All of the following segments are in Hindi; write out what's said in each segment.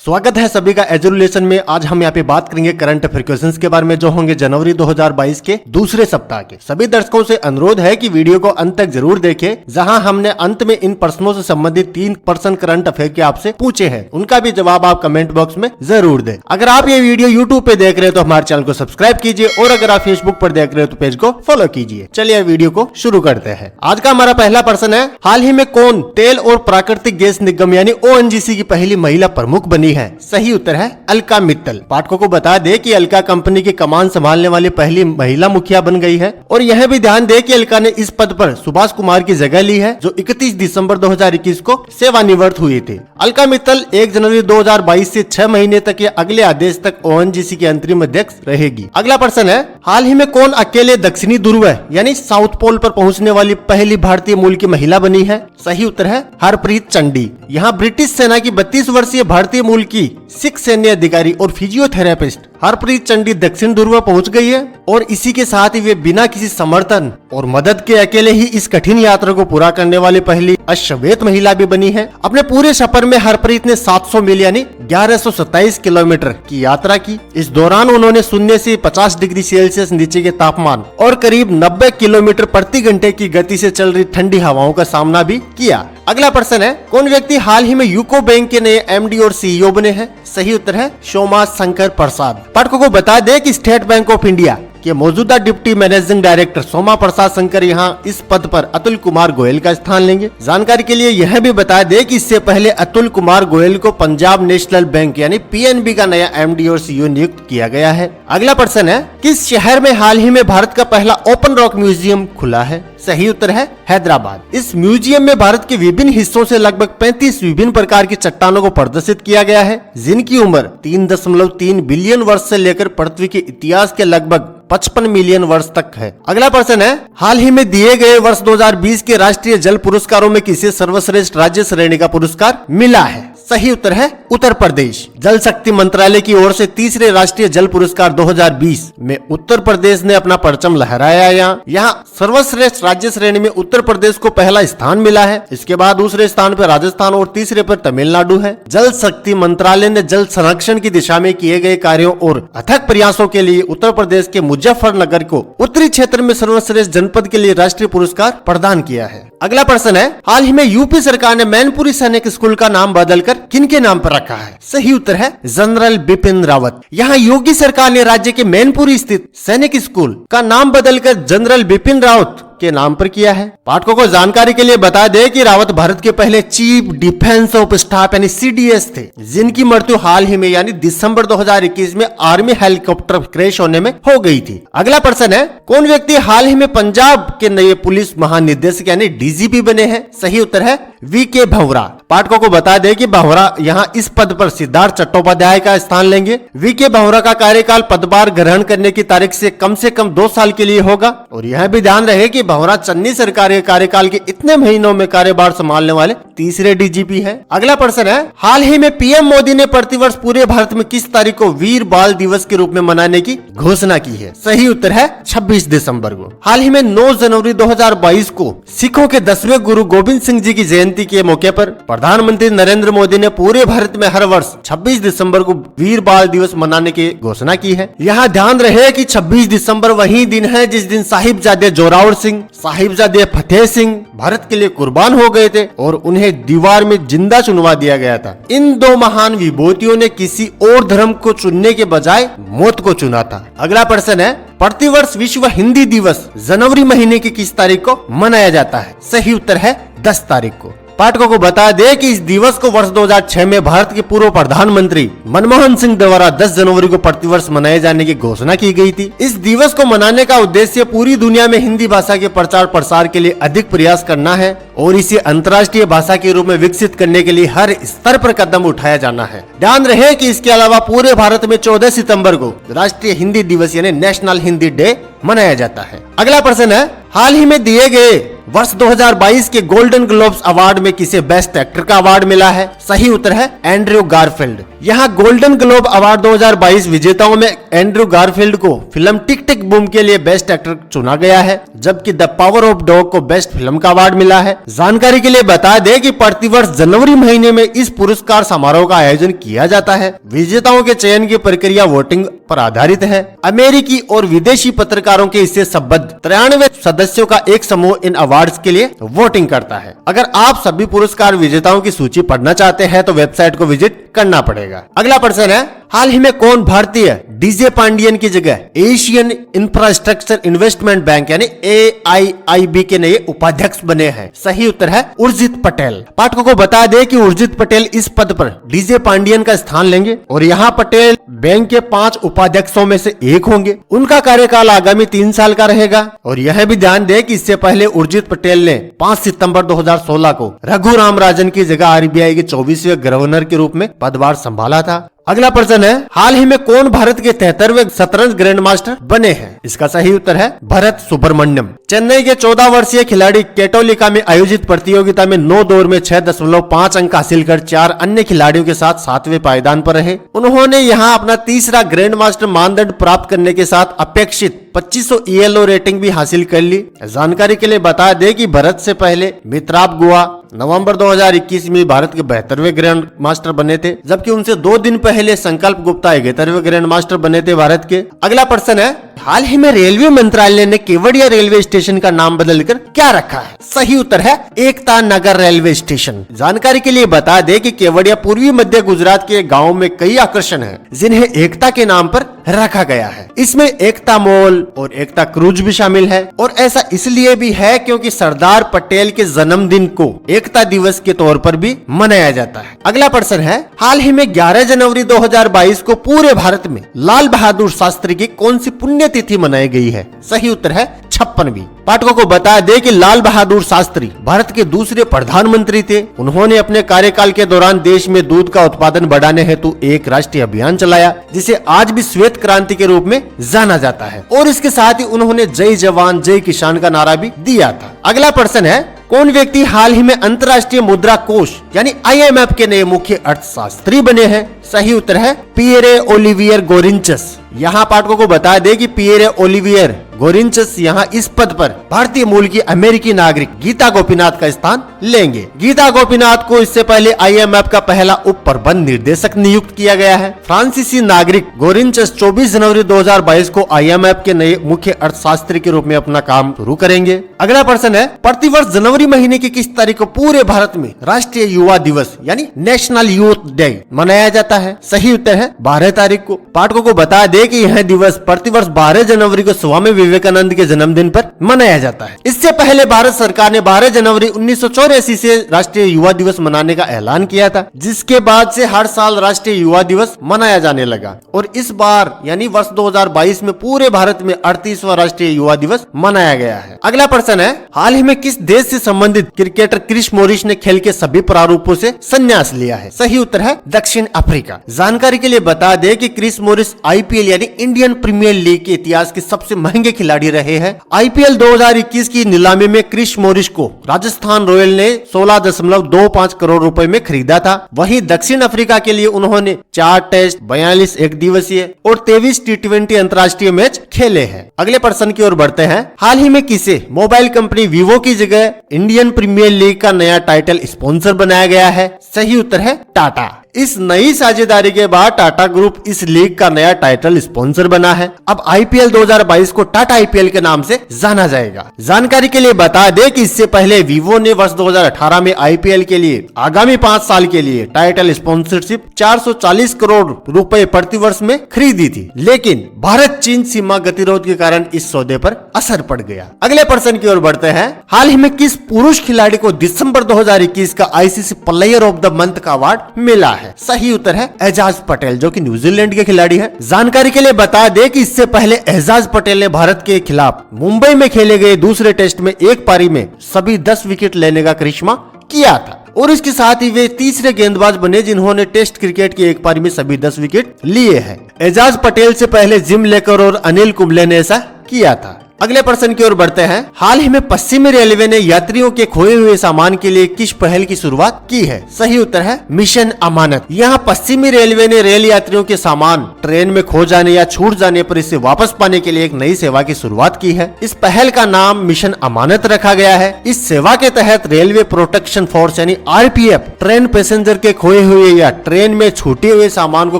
स्वागत है सभी का एजुलेशन में। आज हम यहाँ पे बात करेंगे करंट अफेयर क्वेश्चंस के बारे में जो होंगे जनवरी 2022 के दूसरे सप्ताह के। सभी दर्शकों से अनुरोध है कि वीडियो को अंत तक जरूर देखें, जहां हमने अंत में इन प्रश्नों से संबंधित 3 प्रश्न करंट अफेयर के आपसे पूछे हैं, उनका भी जवाब आप कमेंट बॉक्स में जरूर दें। अगर आप ये वीडियो यूट्यूब पे देख रहे हो तो हमारे चैनल को सब्सक्राइब कीजिए और अगर आप फेसबुक पर देख रहे हो तो पेज को फॉलो कीजिए। चलिए वीडियो को शुरू करते हैं। आज का हमारा पहला प्रश्न है, हाल ही में कौन तेल और प्राकृतिक गैस निगम यानी ONGC की पहली महिला प्रमुख बनी है? सही उत्तर है अलका मित्तल। पाठकों को बता दे कि अलका कंपनी की कमान संभालने वाली पहली महिला मुखिया बन गई है। और यह भी ध्यान दे कि अलका ने इस पद पर सुभाष कुमार की जगह ली है, जो 31 दिसंबर 2021 को सेवानिवृत्त हुए थे। अलका मित्तल 1 जनवरी 2022 से 6 महीने तक या अगले आदेश तक ONGC की अंतरिम अध्यक्ष रहेगी। अगला प्रश्न है, हाल ही में कौन अकेले दक्षिणी ध्रुव यानी साउथ पोल पर पहुंचने वाली पहली भारतीय मूल की महिला बनी है? सही उत्तर है हरप्रीत चंडी। यहाँ ब्रिटिश सेना की 32 वर्षीय भारतीय मूल की सिख सैन्य अधिकारी और फिजियोथेरेपिस्ट हरप्रीत चंडी दक्षिण ध्रुव पहुंच गई है और इसी के साथ ही वे बिना किसी समर्थन और मदद के अकेले ही इस कठिन यात्रा को पूरा करने वाली पहली अश्वेत महिला भी बनी है। अपने पूरे सफर में हरप्रीत ने 700 मील यानी 1127 किलोमीटर की यात्रा की। इस दौरान उन्होंने शून्य से 50 डिग्री सेल्सियस नीचे के तापमान और करीब 90 किलोमीटर प्रति घंटे की गति से चल रही ठंडी हवाओं का सामना भी किया। अगला प्रश्न है, कौन व्यक्ति हाल ही में यूको बैंक के नए MD और CEO बने हैं? सही उत्तर है सोमा शंकर प्रसाद। पाठकों को बता दें कि स्टेट बैंक ऑफ इंडिया के मौजूदा डिप्टी मैनेजिंग डायरेक्टर सोमा प्रसाद शंकर यहाँ इस पद पर अतुल कुमार गोयल का स्थान लेंगे। जानकारी के लिए यह भी बता दें कि इससे पहले अतुल कुमार गोयल को पंजाब नेशनल बैंक यानी PNB का नया MD और CEO नियुक्त किया गया है। अगला प्रश्न है, किस शहर में हाल ही में भारत का पहला ओपन रॉक म्यूजियम खुला है? सही उत्तर है हैदराबाद। इस म्यूजियम में भारत के विभिन्न हिस्सों से लगभग 35 विभिन्न प्रकार की चट्टानों को प्रदर्शित किया गया है, जिनकी उम्र 3.3 बिलियन वर्ष से लेकर पृथ्वी के इतिहास के लगभग 55 मिलियन वर्ष तक है। अगला प्रश्न है, हाल ही में दिए गए वर्ष 2020 के राष्ट्रीय जल पुरस्कारों में किसे सर्वश्रेष्ठ राज्य श्रेणी का पुरस्कार मिला है? सही उत्तर है उत्तर प्रदेश। जल शक्ति मंत्रालय की ओर से तीसरे राष्ट्रीय जल पुरस्कार 2020 में उत्तर प्रदेश ने अपना परचम लहराया। यहाँ सर्वश्रेष्ठ राज्य श्रेणी में उत्तर प्रदेश को पहला स्थान मिला है। इसके बाद दूसरे स्थान पर राजस्थान और तीसरे पर तमिलनाडु है। जल शक्ति मंत्रालय ने जल संरक्षण की दिशा में किए गए कार्यों और अथक प्रयासों के लिए उत्तर प्रदेश के मुजफ्फरनगर को उत्तरी क्षेत्र में सर्वश्रेष्ठ जनपद के लिए राष्ट्रीय पुरस्कार प्रदान किया है। अगला प्रश्न है, हाल ही में यूपी सरकार ने मैनपुरी सैनिक स्कूल का नाम बदलकर किनके नाम पर रखा है? सही उत्तर है जनरल बिपिन रावत। यहाँ योगी सरकार ने राज्य के मैनपुरी स्थित सैनिक स्कूल का नाम बदलकर जनरल बिपिन रावत के नाम पर किया है। पाठकों को जानकारी के लिए बता दें कि रावत भारत के पहले चीफ डिफेंस ऑफ स्टाफ यानी CDS थे, जिनकी मृत्यु हाल ही में यानी दिसंबर 2021 में आर्मी हेलीकॉप्टर क्रैश होने में हो गई थी। अगला प्रश्न है, कौन व्यक्ति हाल ही में पंजाब के नए पुलिस महानिदेशक यानी DGP बने हैं? सही उत्तर है VK भंवरा। पाठकों को बता दें कि भंवरा यहाँ इस पद पर सिद्धार्थ चट्टोपाध्याय का स्थान लेंगे। VK भंवरा का कार्यकाल पदभार ग्रहण करने की तारीख से कम 2 साल के लिए होगा। और यह भी ध्यान रहे कि भंवरा चन्नी सरकार के कार्यकाल के इतने महीनों में कार्यभार संभालने वाले तीसरे DGP है। अगला प्रश्न है, हाल ही में PM मोदी ने प्रतिवर्ष पूरे भारत में किस तारीख को वीर बाल दिवस के रूप में मनाने की घोषणा की है? सही उत्तर है 26 दिसंबर को। हाल ही में 9 जनवरी 2022 को सिखों के 10वें गुरु गोविंद सिंह जी की जयंती के मौके पर प्रधानमंत्री नरेंद्र मोदी ने पूरे भारत में हर वर्ष 26 दिसंबर को वीर बाल दिवस मनाने की घोषणा की है। यहाँ ध्यान रहे कि 26 दिसंबर वही दिन है जिस दिन साहिबजादे जोरावर सिंह, साहिबजादे फतेह सिंह भारत के लिए कुर्बान हो गए थे और उन्हें दीवार में जिंदा चुनवा दिया गया था। इन 2 महान विभूतियों ने किसी और धर्म को चुनने के बजाय मौत को चुना था। अगला प्रश्न है, प्रतिवर्ष विश्व हिंदी दिवस जनवरी महीने की किस तारीख को मनाया जाता है? सही उत्तर है 10 तारीख को। पाठकों को बता दें कि इस दिवस को वर्ष 2006 में भारत के पूर्व प्रधानमंत्री मनमोहन सिंह द्वारा 10 जनवरी को प्रतिवर्ष मनाए जाने की घोषणा की गई थी। इस दिवस को मनाने का उद्देश्य पूरी दुनिया में हिंदी भाषा के प्रचार प्रसार के लिए अधिक प्रयास करना है और इसे अंतर्राष्ट्रीय भाषा के रूप में विकसित करने के लिए हर स्तर पर कदम उठाया जाना है। ध्यान रहे कि इसके अलावा पूरे भारत में 14 सितंबर को राष्ट्रीय हिंदी दिवस यानी नेशनल हिंदी डे मनाया जाता है। अगला प्रश्न है, हाल ही में दिए गए वर्ष 2022 के गोल्डन ग्लोब्स अवार्ड में किसे बेस्ट एक्टर का अवार्ड मिला है? सही उत्तर है एंड्रयू गारफील्ड। यहाँ गोल्डन ग्लोब अवार्ड 2022 विजेताओं में एंड्रू गारफील्ड को फिल्म टिक टिक बूम के लिए बेस्ट एक्टर चुना गया है, जबकि द पावर ऑफ डॉग को बेस्ट फिल्म का अवार्ड मिला है। जानकारी के लिए बता दें कि प्रतिवर्ष जनवरी महीने में इस पुरस्कार समारोह का आयोजन किया जाता है। विजेताओं के चयन की प्रक्रिया वोटिंग पर आधारित है। अमेरिकी और विदेशी पत्रकारों के इससे संबद्ध 93 सदस्यों का एक समूह इन अवार्ड्स के लिए वोटिंग करता है। अगर आप सभी पुरस्कार विजेताओं की सूची पढ़ना चाहते हैं तो वेबसाइट को विजिट करना पड़ेगा। अगला प्रश्न है, हाल ही में कौन भारतीय डीजे पांडियन की जगह एशियन इंफ्रास्ट्रक्चर इन्वेस्टमेंट बैंक यानी AIIB के नए उपाध्यक्ष बने हैं? सही उत्तर है उर्जित पटेल। पाठकों को बता दें कि उर्जित पटेल इस पद पर डीजे पांडियन का स्थान लेंगे और यहाँ पटेल बैंक के 5 उपाध्यक्षों में से एक होंगे। उनका कार्यकाल आगामी 3 साल का रहेगा। और यह भी ध्यान दें कि इससे पहले उर्जित पटेल ने 5 सितंबर 2016 को रघुराम राजन की जगह RBI के 24वें गवर्नर के रूप में पदभार संभाला था। अगला प्रश्न है, हाल ही में कौन भारत के 73वें शतरंज ग्रैंड मास्टर बने हैं? इसका सही उत्तर है भरत सुब्रमण्यम। चेन्नई के 14 वर्षीय खिलाड़ी कैटोलिका में आयोजित प्रतियोगिता में 9 दौर में 6.5 अंक हासिल कर 4 अन्य खिलाड़ियों के साथ 7वें पायदान पर रहे। उन्होंने यहां अपना तीसरा ग्रैंड मास्टर मानदंड प्राप्त करने के साथ अपेक्षित 2500 ELO रेटिंग भी हासिल कर ली। जानकारी के लिए बता दें कि भरत से पहले मित्राब गुआ नवंबर 2021 में भारत के 72वें ग्रैंड मास्टर बने थे, जबकि उनसे 2 दिन पहले संकल्प गुप्ता 71वें ग्रैंड मास्टर बने थे भारत के। अगला प्रश्न है, हाल ही में रेलवे मंत्रालय ने केवड़िया रेलवे स्टेशन का नाम बदलकर क्या रखा है? सही उत्तर है एकता नगर रेलवे स्टेशन। जानकारी के लिए बता दें कि केवड़िया पूर्वी मध्य गुजरात के गाँव में कई आकर्षण हैं, जिन्हें एकता के नाम पर रखा गया है। इसमें एकता मॉल और एकता क्रूज भी शामिल है और ऐसा इसलिए भी है क्योंकि सरदार पटेल के जन्मदिन को एकता दिवस के तौर पर भी मनाया जाता है। अगला प्रश्न है, हाल ही में 11 जनवरी 2022 को पूरे भारत में लाल बहादुर शास्त्री की कौन सी पुण्यतिथि मनाई गई है? सही उत्तर है 56वीं। पाठकों को बता दें कि लाल बहादुर शास्त्री भारत के दूसरे प्रधानमंत्री थे। उन्होंने अपने कार्यकाल के दौरान देश में दूध का उत्पादन बढ़ाने हेतु एक राष्ट्रीय अभियान चलाया, जिसे आज भी श्वेत क्रांति के रूप में जाना जाता है। और इसके साथ ही उन्होंने जय जवान जय किसान का नारा भी दिया था। अगला प्रश्न है, कौन व्यक्ति हाल ही में अंतर्राष्ट्रीय मुद्रा कोष यानी IMF के नए मुख्य अर्थशास्त्री बने हैं? सही उत्तर है पियरे ओलिवियर गोरिंचस। यहाँ पाठकों को बता दें कि पियरे ओलिवियर गोरिंचस यहाँ इस पद पर भारतीय मूल की अमेरिकी नागरिक गीता गोपीनाथ का स्थान लेंगे। गीता गोपीनाथ को इससे पहले IMF का पहला उप प्रबंध निर्देशक नियुक्त किया गया है। फ्रांसीसी नागरिक गोरिंचस 24 जनवरी 2022 को IMF के नए मुख्य अर्थशास्त्री के रूप में अपना काम शुरू करेंगे। अगला प्रश्न है, प्रतिवर्ष जनवरी महीने की किस तारीख को पूरे भारत में राष्ट्रीय युवा दिवस यानी नेशनल यूथ डे मनाया जाता है? सही उत्तर है 12 तारीख को। पाठकों को बता दें कि यह दिवस प्रतिवर्ष 12 जनवरी को स्वामी विवेकानंद के जन्मदिन पर मनाया जाता है। इससे पहले भारत सरकार ने 12 जनवरी 1984 से राष्ट्रीय युवा दिवस मनाने का ऐलान किया था, जिसके बाद से हर साल राष्ट्रीय युवा दिवस मनाया जाने लगा और इस बार यानी वर्ष 2022 में पूरे भारत में 38वां राष्ट्रीय युवा दिवस मनाया गया है। अगला प्रश्न है, हाल ही में किस देश से संबंधित क्रिकेटर क्रिस मॉरिस ने खेल के सभी प्रारूपों से संन्यास लिया है? सही उत्तर है दक्षिण अफ्रीका। जानकारी के लिए बता दें कि क्रिस मॉरिस IPL यानी इंडियन प्रीमियर लीग के इतिहास के सबसे महंगे खिलाड़ी रहे हैं। IPL 2021 की नीलामी में क्रिस मॉरिस को राजस्थान रॉयल ने 16.25 करोड़ रुपए में खरीदा था। वहीं दक्षिण अफ्रीका के लिए उन्होंने 4 टेस्ट, 42 एक दिवसीय और 23 T20 अंतर्राष्ट्रीय मैच खेले हैं। अगले प्रश्न की ओर बढ़ते हैं, हाल ही में किसे मोबाइल कंपनी वीवो की जगह इंडियन प्रीमियर लीग का नया टाइटल स्पॉन्सर बनाया गया है? सही उत्तर है टाटा। इस नई साझेदारी के बाद टाटा ग्रुप इस लीग का नया टाइटल स्पॉन्सर बना है। अब IPL 2022 को टाटा IPL के नाम से जाना जाएगा। जानकारी के लिए बता दें कि इससे पहले वीवो ने वर्ष 2018 में IPL के लिए आगामी 5 साल के लिए टाइटल स्पॉन्सरशिप 440 करोड़ रुपए प्रतिवर्ष में खरीदी थी, लेकिन भारत चीन सीमा गतिरोध के कारण इस सौदे पर असर पड़ गया। अगले प्रश्न की ओर बढ़ते हैं, हाल ही में किस पुरुष खिलाड़ी को दिसंबर 2021 का ICC player of the month का अवार्ड मिला है? सही उत्तर है एजाज पटेल, जो कि न्यूजीलैंड के खिलाड़ी हैं। जानकारी के लिए बता दें कि इससे पहले एजाज पटेल ने भारत के खिलाफ मुंबई में खेले गए दूसरे टेस्ट में एक पारी में सभी 10 विकेट लेने का करिश्मा किया था और इसके साथ ही वे तीसरे गेंदबाज बने जिन्होंने टेस्ट क्रिकेट की एक पारी में सभी 10 विकेट लिए हैं। एजाज पटेल से पहले जिम लेकर और अनिल कुंबले ने ऐसा किया था। अगले प्रश्न की ओर बढ़ते हैं। हाल ही में पश्चिमी रेलवे ने यात्रियों के खोए हुए सामान के लिए किस पहल की शुरुआत की है? सही उत्तर है मिशन अमानत। यहाँ पश्चिमी रेलवे ने रेल यात्रियों के सामान ट्रेन में खो जाने या छूट जाने पर इसे वापस पाने के लिए एक नई सेवा की शुरुआत की है। इस पहल का नाम मिशन अमानत रखा गया है। इस सेवा के तहत रेलवे प्रोटेक्शन फोर्स यानी आरपीएफ ट्रेन पैसेंजर के खोए हुए या ट्रेन में छूटे हुए सामान को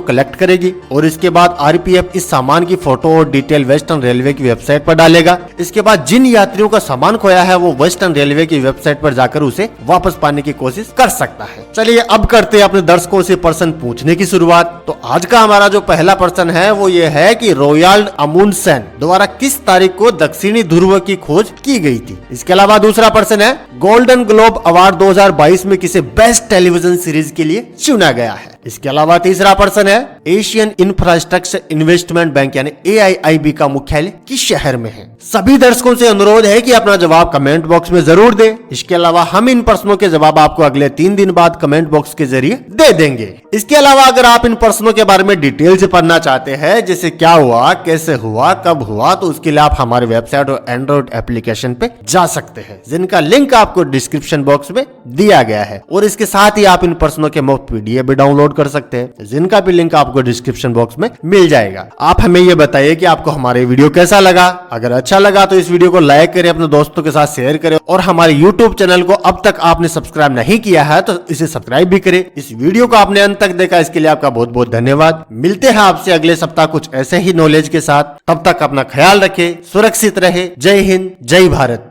कलेक्ट करेगी और इसके बाद आरपीएफ इस सामान की फोटो और डिटेल वेस्टर्न रेलवे की वेबसाइट पर डालेगा। इसके बाद जिन यात्रियों का सामान खोया है वो वेस्टर्न रेलवे की वेबसाइट पर जाकर उसे वापस पाने की कोशिश कर सकता है। चलिए अब करते हैं अपने दर्शकों से प्रश्न पूछने की शुरुआत। तो आज का हमारा जो पहला प्रश्न है वो ये है कि रोनाल्ड अमुंडसेन द्वारा किस तारीख को दक्षिणी ध्रुव की खोज की गई थी? इसके अलावा दूसरा प्रश्न है गोल्डन ग्लोब अवार्ड 2022 में किसे बेस्ट टेलीविजन सीरीज के लिए चुना गया है? इसके अलावा तीसरा प्रश्न है एशियन इंफ्रास्ट्रक्चर इन्वेस्टमेंट बैंक यानी AIIB का मुख्यालय किस शहर में है? सभी दर्शकों से अनुरोध है कि अपना जवाब कमेंट बॉक्स में जरूर दें। इसके अलावा हम इन प्रश्नों के जवाब आपको अगले 3 दिन बाद कमेंट बॉक्स के जरिए दे देंगे। इसके अलावा अगर आप इन प्रश्नों के बारे में डिटेल से पढ़ना चाहते हैं, जैसे क्या हुआ, कैसे हुआ, कब हुआ, तो उसके लिए आप हमारे वेबसाइट और एंड्रॉइड एप्लीकेशन पे जा सकते हैं, जिनका लिंक आपको डिस्क्रिप्शन बॉक्स में दिया गया है। और इसके साथ ही आप इन प्रश्नों के मुफ्त PDF भी डाउनलोड कर सकते हैं, जिनका भी लिंक आपको डिस्क्रिप्शन बॉक्स में मिल जाएगा। आप हमें ये बताइए कि आपको हमारे वीडियो कैसा लगा। अगर अच्छा लगा तो इस वीडियो को लाइक करें, अपने दोस्तों के साथ शेयर करें और हमारे YouTube चैनल को अब तक आपने सब्सक्राइब नहीं किया है तो इसे सब्सक्राइब भी करें। इस वीडियो को आपने अंत तक देखा, इसके लिए आपका बहुत बहुत धन्यवाद। मिलते हैं आपसे अगले सप्ताह कुछ ऐसे ही नॉलेज के साथ। तब तक अपना ख्याल रखें, सुरक्षित रहे। जय हिंद, जय भारत।